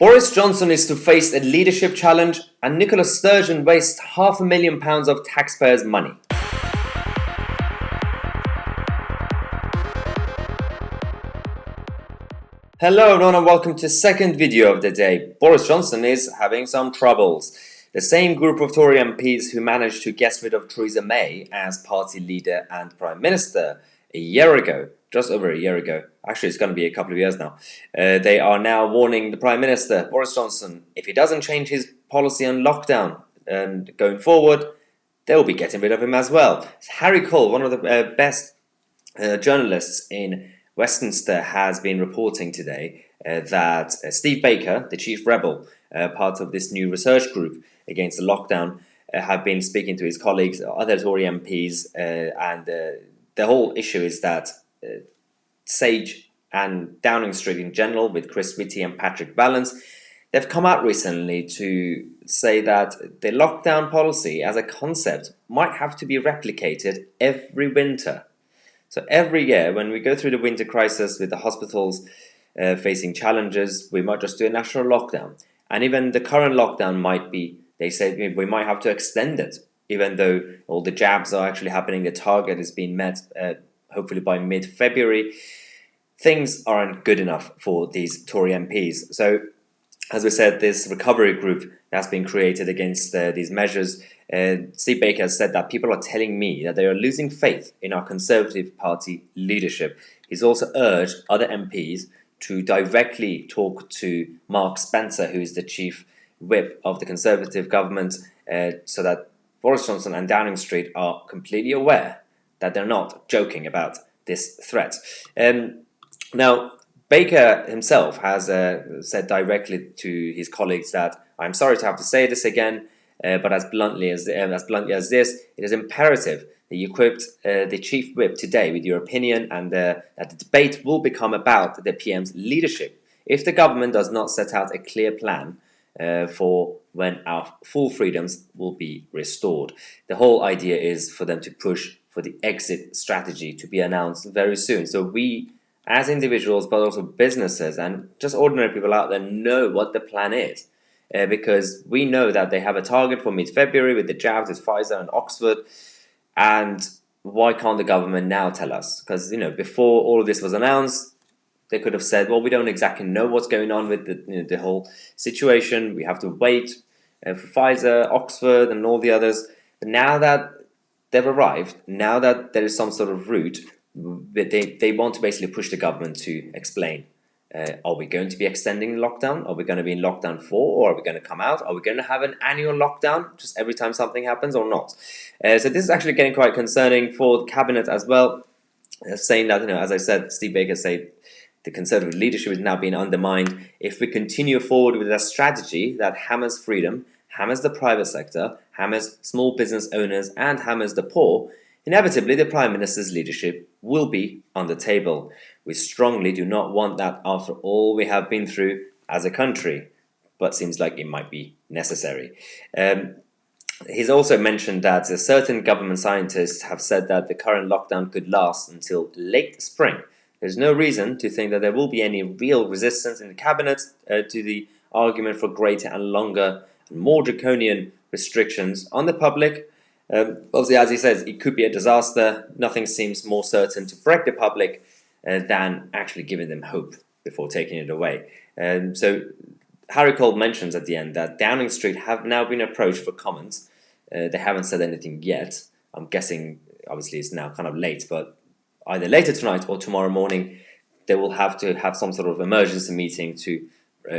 Boris Johnson is to face a leadership challenge, and Nicola Sturgeon wastes £500,000 of taxpayers' money. Hello everyone and welcome to the second video of the day. Boris Johnson is having some troubles. The same group of Tory MPs who managed to get rid of Theresa May as party leader and Prime Minister a year ago, just over a year ago, actually it's going to be a couple of years now, they are now warning the Prime Minister, Boris Johnson, if he doesn't change his policy on lockdown and going forward, they'll be getting rid of him as well. Harry Cole, one of the best journalists in Westminster, has been reporting today that Steve Baker, the chief rebel, part of this new research group against the lockdown, have been speaking to his colleagues, other Tory MPs, and the whole issue is that Sage and Downing Street in general, with Chris Whitty and Patrick Vallance, they've come out recently to say that the lockdown policy as a concept might have to be replicated every winter. So every year, when we go through the winter crisis with the hospitals facing challenges, we might just do a national lockdown. And even the current lockdown might be, they say we might have to extend it, even though all the jabs are actually happening, the target is being met hopefully by mid-February. Things aren't good enough for these Tory MPs. So, as we said, this recovery group that's been created against these measures, Steve Baker has said that people are telling me that they are losing faith in our Conservative Party leadership. He's also urged other MPs to directly talk to Mark Spencer, who is the chief whip of the Conservative government, so that Boris Johnson and Downing Street are completely aware that they're not joking about this threat. Now, Baker himself has said directly to his colleagues that, I'm sorry to have to say this again, but as bluntly as this, it is imperative that you equipped the chief whip today with your opinion, and that the debate will become about the PM's leadership. If the government does not set out a clear plan for when our full freedoms will be restored. The whole idea is for them to push for the exit strategy to be announced very soon. So we, as individuals, but also businesses and just ordinary people out there, know what the plan is. Because we know that they have a target for mid-February with the jabs, with Pfizer and Oxford. And why can't the government now tell us? Because, before all of this was announced, they could have said, well, we don't exactly know what's going on with the whole situation. We have to wait for Pfizer, Oxford, and all the others. But now that they've arrived, now that there is some sort of route, they want to basically push the government to explain. Are we going to be extending the lockdown? Are we going to be in lockdown 4? Or are we going to come out? Are we going to have an annual lockdown just every time something happens or not? So this is actually getting quite concerning for the cabinet as well, saying that, as I said, Steve Baker said, the Conservative leadership is now being undermined. If we continue forward with a strategy that hammers freedom, hammers the private sector, hammers small business owners, and hammers the poor, inevitably the Prime Minister's leadership will be on the table. We strongly do not want that after all we have been through as a country, but seems like it might be necessary. He's also mentioned that certain government scientists have said that the current lockdown could last until late spring. There's no reason to think that there will be any real resistance in the cabinet to the argument for greater and longer and more draconian restrictions on the public. Obviously, as he says, it could be a disaster. Nothing seems more certain to break the public than actually giving them hope before taking it away. So Harry Cole mentions at the end that Downing Street have now been approached for comments. They haven't said anything yet. I'm guessing, obviously, it's now kind of late, but either later tonight or tomorrow morning, they will have to have some sort of emergency meeting to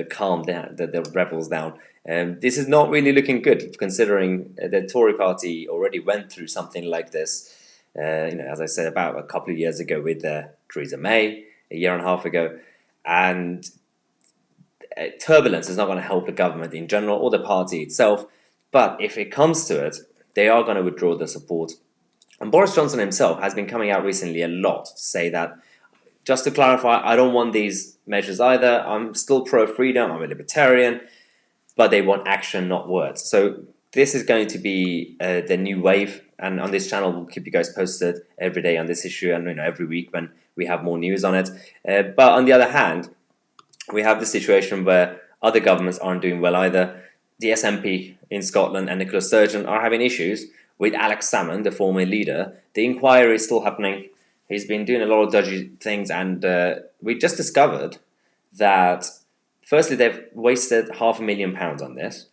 calm down the rebels down. This is not really looking good, considering the Tory party already went through something like this, as I said, about a couple of years ago with Theresa May, a year and a half ago. And turbulence is not going to help the government in general or the party itself. But if it comes to it, they are going to withdraw their support. And Boris Johnson himself has been coming out recently a lot to say that, just to clarify, I don't want these measures either. I'm still pro-freedom, I'm a libertarian, but they want action, not words. So this is going to be the new wave, and on this channel we'll keep you guys posted every day on this issue, and every week when we have more news on it. But on the other hand, we have the situation where Other governments aren't doing well either. The SNP in Scotland and Nicola Sturgeon are having issues with Alex Salmond, the former leader. The inquiry is still happening. He's been doing a lot of dodgy things, and we just discovered that, firstly, they've wasted £500,000 on this.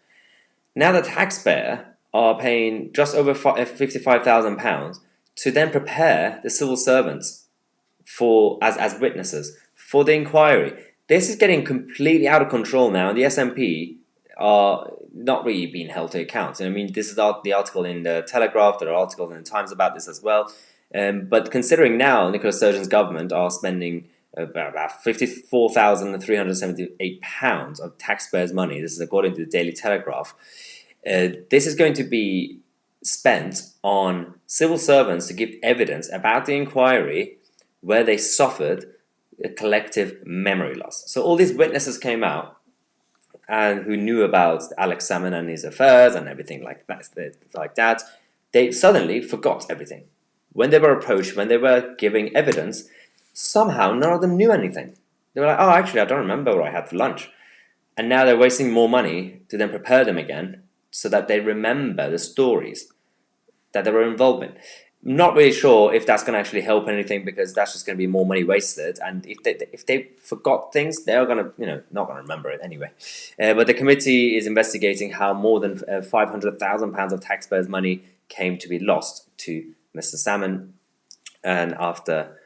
Now the taxpayer are paying just over £55,000 to then prepare the civil servants for as witnesses for the inquiry. This is getting completely out of control now, and the SNP are not really being held to account. And I mean, this is the article in the Telegraph. There are articles in the Times about this as well. But considering now Nicola Sturgeon's government are spending about £54,378 of taxpayers' money, this is according to the Daily Telegraph, this is going to be spent on civil servants to give evidence about the inquiry where they suffered a collective memory loss. So all these witnesses came out and who knew about Alex Salmond and his affairs and everything like that. They suddenly forgot everything. When they were approached, when they were giving evidence, somehow none of them knew anything. They were like, oh, actually, I don't remember what I had for lunch. And now they're wasting more money to then prepare them again so that they remember the stories that they were involved in. I'm not really sure if that's going to actually help anything, because that's just going to be more money wasted. And if they forgot things, they're going to, not going to remember it anyway. But the committee is investigating how more than £500,000 of taxpayers' money came to be lost to Mr. Salmond, and after,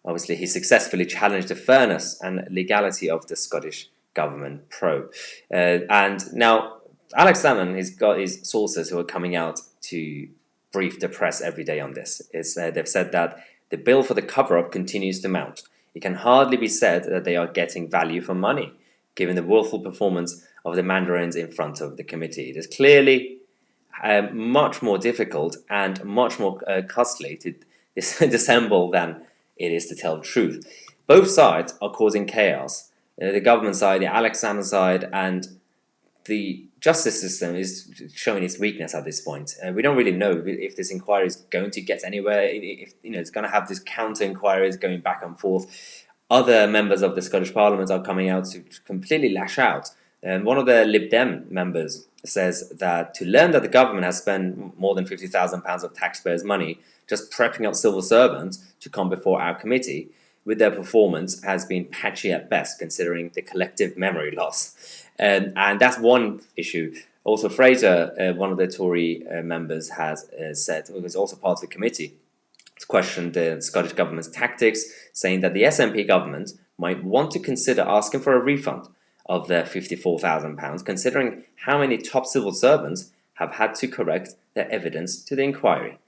obviously, he successfully challenged the fairness and legality of the Scottish government probe. And now Alex Salmond has got his sources who are coming out to brief the press every day on this. They've said that the bill for the cover-up continues to mount. It can hardly be said that they are getting value for money, given the woeful performance of the Mandarins in front of the committee. It is clearly much more difficult and much more costly to dissemble than it is to tell the truth. Both sides are causing chaos. The government side, the Alex Salmond side, and the justice system is showing its weakness at this point. We don't really know if this inquiry is going to get anywhere. If it's going to have these counter inquiries going back and forth. Other members of the Scottish Parliament are coming out to completely lash out. And one of the Lib Dem members says that to learn that the government has spent more than £50,000 of taxpayers' money just prepping up civil servants to come before our committee, with their performance has been patchy at best, considering the collective memory loss. And that's one issue. Also, Fraser, one of the Tory members, has said, who was also part of the committee, to question the Scottish government's tactics, saying that the SNP government might want to consider asking for a refund of their £54,000, considering how many top civil servants have had to correct their evidence to the inquiry.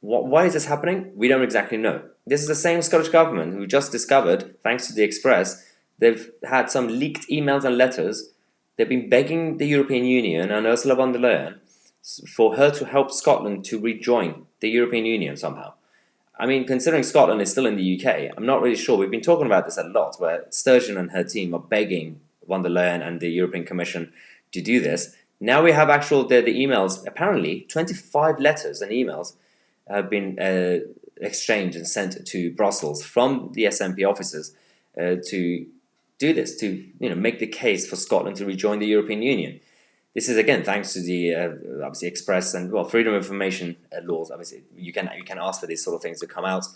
Why is this happening? We don't exactly know. This is the same Scottish government who just discovered, thanks to the Express, they've had some leaked emails and letters. They've been begging the European Union and Ursula von der Leyen for her to help Scotland to rejoin the European Union somehow. I mean, considering Scotland is still in the UK, I'm not really sure. We've been talking about this a lot, where Sturgeon and her team are begging von der Leyen and the European Commission to do this. Now we have the emails. Apparently, 25 letters and emails have been exchanged and sent to Brussels from the SNP offices to do this, to make the case for Scotland to rejoin the European Union. This is again thanks to the obviously Express and freedom of information laws. Obviously, you can ask for these sort of things to come out.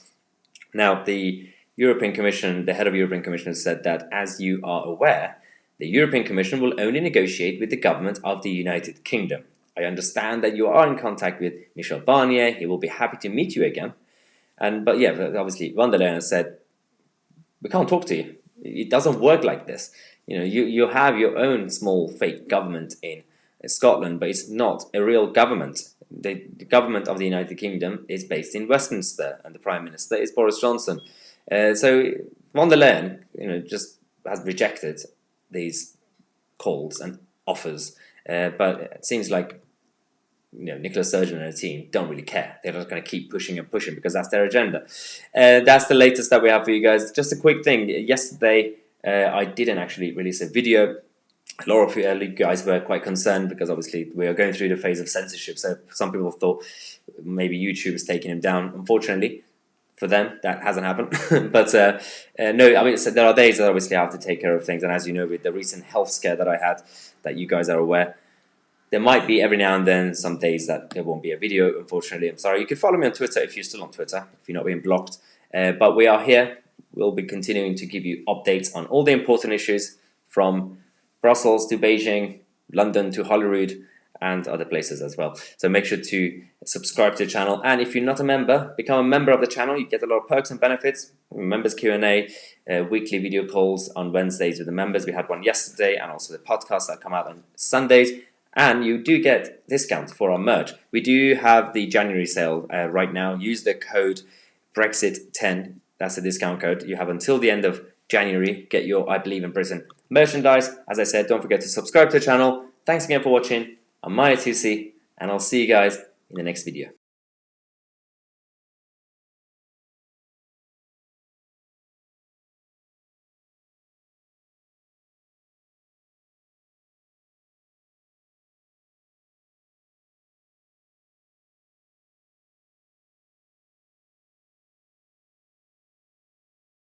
Now, the European Commission, the head of the European Commission, has said that, as you are aware, the European Commission will only negotiate with the government of the United Kingdom. I understand that you are in contact with Michel Barnier. He will be happy to meet you again. But obviously, von der Leyen has said, we can't talk to you. It doesn't work like this. You have your own small fake government in Scotland, but it's not a real government. The government of the United Kingdom is based in Westminster, and the Prime Minister is Boris Johnson. So von der Leyen, just has rejected these calls and offers. But it seems like Nicola Sturgeon and her team don't really care. They're just going to keep pushing and pushing because that's their agenda. That's the latest that we have for you guys. Just a quick thing. Yesterday, I didn't actually release a video. A lot of you guys were quite concerned because obviously we are going through the phase of censorship. So some people thought maybe YouTube is taking him down. Unfortunately, for them, that hasn't happened. But no, I mean, so there are days that obviously I have to take care of things. And as you know, with the recent health scare that I had, that you guys are aware, there might be every now and then some days that there won't be a video, unfortunately. I'm sorry. You can follow me on Twitter if you're still on Twitter, if you're not being blocked. But we are here. We'll be continuing to give you updates on all the important issues from Brussels to Beijing, London to Holyrood, and other places as well. So make sure to subscribe to the channel. And if you're not a member, become a member of the channel. You get a lot of perks and benefits. Members Q&A, weekly video calls on Wednesdays with the members. We had one yesterday, and also the podcasts that come out on Sundays. And you do get discounts for our merch. We do have the January sale right now. Use the code Brexit10. That's the discount code. You have until the end of January. Get your I Believe in Britain merchandise. As I said, don't forget to subscribe to the channel. Thanks again for watching. I'm Tousi, and I'll see you guys in the next video.